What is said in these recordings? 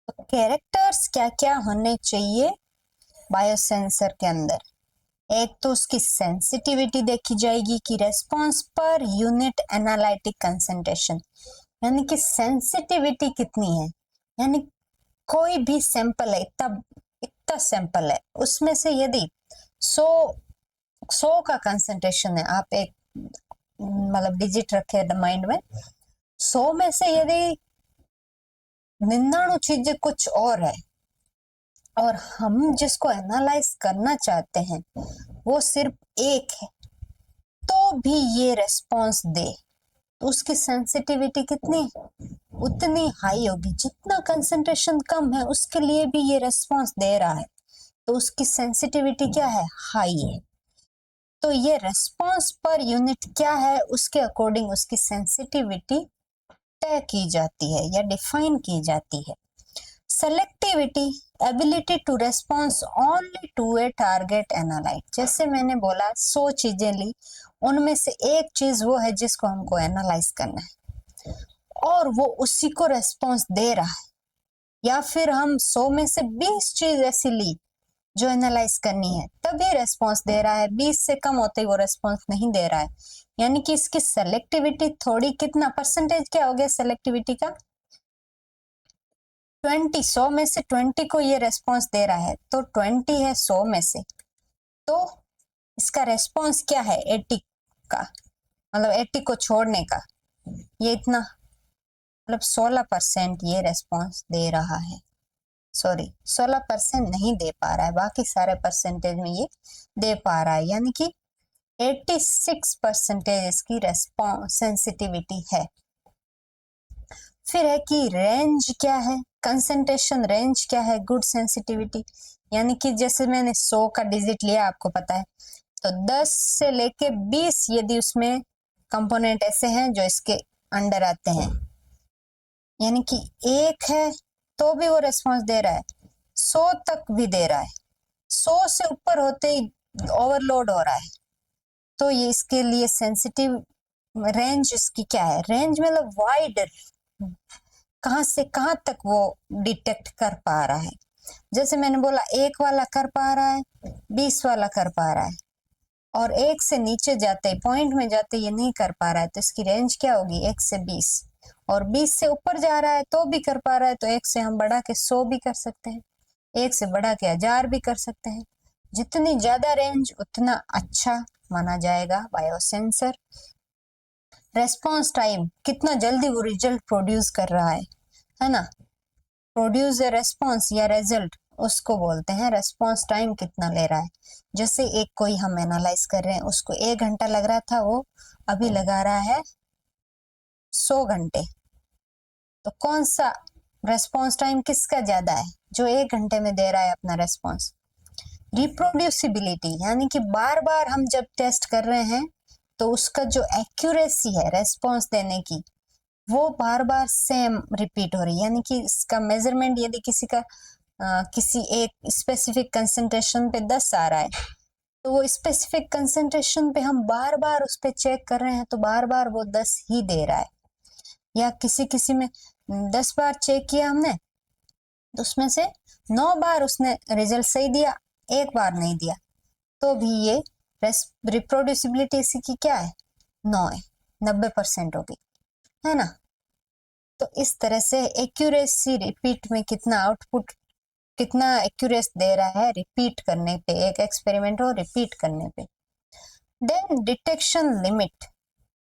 तो कैरेक्टर्स क्या क्या होने चाहिए बायोसेंसर के अंदर? एक तो उसकी सेंसिटिविटी देखी जाएगी कि response per unit analytic concentration, यानी कि सेंसिटिविटी कितनी है। यानी कोई भी सैंपल है, इतना इतना सैंपल है, उसमें से यदि 100 100 का कंसंट्रेशन है, आप एक मतलब डिजिट रखे माइंड में, 100 में से यदि 99 चीजें कुछ और है और हम जिसको एनालाइज करना चाहते हैं वो सिर्फ एक है, तो भी ये रेस्पॉन्स दे, तो उसकी सेंसिटिविटी कितनी, उतनी हाई होगी। जितना कंसंट्रेशन कम है उसके लिए भी ये रेस्पॉन्स दे रहा है, तो उसकी सेंसिटिविटी क्या है, हाई है। तो ये रेस्पॉन्स पर यूनिट क्या है, उसके अकॉर्डिंग उसकी सेंसिटिविटी तय की जाती है या डिफाइन की जाती है। Selectivity, ability to response only to a target analyte. जैसे मैंने बोला 100 चीजें ली, उनमें से एक चीज वो है जिसको हमको एनालाइज करना है और वो उसी को रेस्पॉन्स दे रहा है, या फिर हम 100 में से 20 चीज ऐसी ली जो एनालाइज करनी है तभी रेस्पॉन्स दे रहा है, 20 से कम होते ही वो रेस्पॉन्स नहीं दे रहा है। यानी कि इसकी सेलेक्टिविटी थोड़ी, कितना परसेंटेज क्या हो गया सेलेक्टिविटी का, 20, 100 में से 20 को ये रेस्पॉन्स दे रहा है, तो 20 है 100 में से, तो इसका रेस्पॉन्स क्या है 80 का, मतलब 80 को छोड़ने का, ये इतना, मतलब 16% ये रेस्पॉन्स दे रहा है। सॉरी, 16% नहीं दे पा रहा है, बाकी सारे परसेंटेज में ये दे पा रहा है, यानी कि 86% इसकी रेस्पॉन्स सेंसिटिविटी है। फिर है कि रेंज क्या है, कंसंट्रेशन रेंज क्या है गुड सेंसिटिविटी, यानी कि जैसे मैंने 100 का डिजिट लिया, आपको पता है, तो 10 से लेके 20 यदि उसमें कंपोनेंट ऐसे हैं जो इसके अंडर आते हैं, यानी कि एक है तो भी वो रेस्पॉन्स दे रहा है, 100 तक भी दे रहा है, 100 से ऊपर होते ही ओवरलोड हो रहा है, तो ये इसके लिए सेंसिटिव रेंज इसकी क्या है, रेंज मतलब वाइड, कहां से कहां तक वो डिटेक्ट कर पा रहा है। जैसे मैंने बोला, एक वाला कर पा रहा है, 20 वाला कर पा रहा है, और एक से नीचे जाते पॉइंट में जाते ये नहीं कर पा रहा है, तो इसकी रेंज क्या होगी 1 से 20, और 20 से ऊपर जा रहा है तो भी कर पा रहा है, तो 1 से हम बढ़ा के 100 भी कर सकते हैं, 1 से बढ़ा के 1000 भी कर सकते हैं। जितनी ज्यादा रेंज उतना अच्छा माना जाएगा बायोसेंसर। रेस्पॉन्स टाइम, कितना जल्दी वो रिजल्ट प्रोड्यूस कर रहा है ना, प्रोड्यूस ए रेस्पॉन्स या रिजल्ट, उसको बोलते हैं रेस्पॉन्स टाइम कितना ले रहा है। जैसे एक कोई हम एनालाइज कर रहे हैं, उसको 1 घंटा लग रहा था, वो अभी लगा रहा है 100 घंटे, तो कौन सा रेस्पॉन्स टाइम किसका ज्यादा है, जो 1 घंटे में दे रहा है अपना रेस्पॉन्स। रिप्रोड्यूसिबिलिटी, यानी कि बार बार हम जब टेस्ट कर रहे हैं तो उसका जो एक्यूरेसी है रेस्पॉन्स देने की, वो बार बार सेम रिपीट हो रही है, यानी कि इसका मेजरमेंट यदि किसी का किसी एक स्पेसिफिक कंसंट्रेशन पे 10 आ रहा है, तो वो स्पेसिफिक कंसंट्रेशन पे हम बार बार उस पे चेक कर रहे हैं, तो बार बार वो 10 ही दे रहा है। या किसी किसी में 10 बार चेक किया हमने, तो उसमें से 9 बार उसने रिजल्ट सही दिया, एक बार नहीं दिया, तो भी ये रिप्रोड्यूसिबिलिटी इसकी क्या है, 9 है, 90% होगी, है ना। तो इस तरह से एक्यूरेसी, रिपीट में कितना आउटपुट, कितना एक्यूरेस दे रहा है रिपीट करने पे, एक एक्सपेरिमेंट हो रिपीट करने पे। Then detection limit,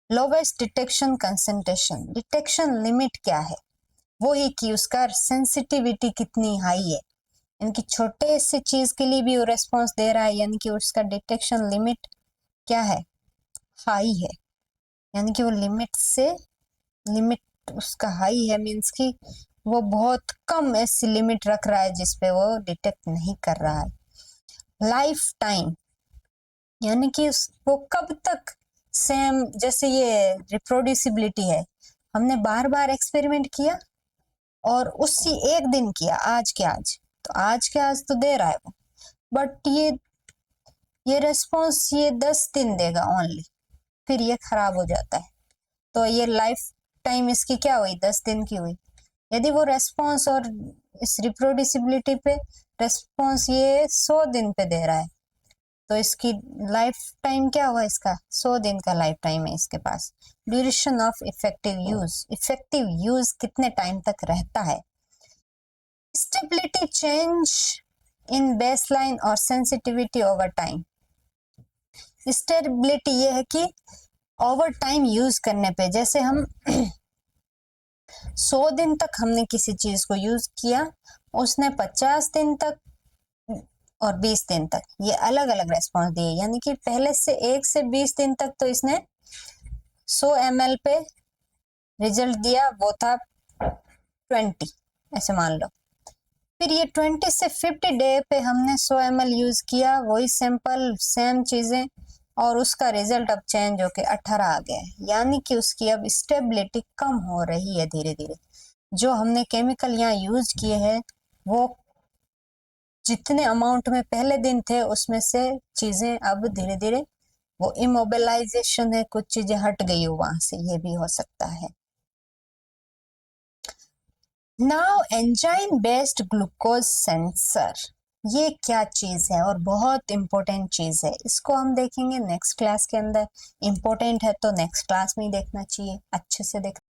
lowest detection concentration, detection limit क्या है, वो ही कि उसका सेंसिटिविटी कितनी हाई है, इनकी छोटे से चीज के लिए भी वो रेस्पॉन्स दे रहा है, यानी कि उसका डिटेक्शन लिमिट क्या है, हाई है, यानी कि वो लिमिट से, लिमिट उसका हाई है, मीन्स कि वो बहुत कम ऐसी लिमिट रख रहा है जिसपे वो डिटेक्ट नहीं कर रहा है। लाइफ टाइम, यानी कि वो कब तक सेम, जैसे ये रिप्रोड्यूसिबिलिटी है, हमने बार बार एक्सपेरिमेंट किया और उसी एक दिन किया, आज के आज, तो आज के आज तो दे रहा है वो, बट ये रेस्पॉन्स ये 10 दिन देगा ओनली, फिर ये खराब हो जाता है, तो ये लाइफ टाइम इसकी क्या हुई, 10 दिन की हुई। यदि वो रेस्पॉन्स और इस रिप्रोड्यूसिबिलिटी पे रेस्पॉन्स ये 100 दिन पे दे रहा है, तो इसकी लाइफ टाइम क्या हुआ, इसका 100 दिन का लाइफ टाइम है इसके पास। ड्यूरेशन ऑफ इफेक्टिव यूज कितने टाइम तक रहता है। स्टेबिलिटी चेंज इन बेसलाइन और सेंसिटिविटी ओवर टाइम। स्टेबिलिटी ये है कि ओवर टाइम यूज करने पे, जैसे हम 100 दिन तक हमने किसी चीज को यूज किया, उसने 50 दिन तक और 20 दिन तक ये अलग अलग रेस्पॉन्स दिए, यानी कि पहले से 1 से 20 दिन तक तो इसने 100 ml पे रिजल्ट दिया, वो था 20, ऐसे मान लो। फिर ये 20 से 50 डे पे हमने 100 ml यूज किया, वही सैंपल सेम चीजें, और उसका रिजल्ट अब चेंज होके 18 आ गया है, यानी कि उसकी अब स्टेबिलिटी कम हो रही है धीरे धीरे। जो हमने केमिकल यहाँ यूज किए हैं वो जितने अमाउंट में पहले दिन थे उसमें से चीजें अब धीरे धीरे वो इमोबिलाइजेशन है, कुछ चीजें हट गई हो वहां से, ये भी हो सकता है। Now enzyme based glucose sensor, ये क्या चीज है और बहुत इंपॉर्टेंट चीज है, इसको हम देखेंगे नेक्स्ट क्लास के अंदर। इंपॉर्टेंट है तो नेक्स्ट क्लास में ही देखना चाहिए, अच्छे से देख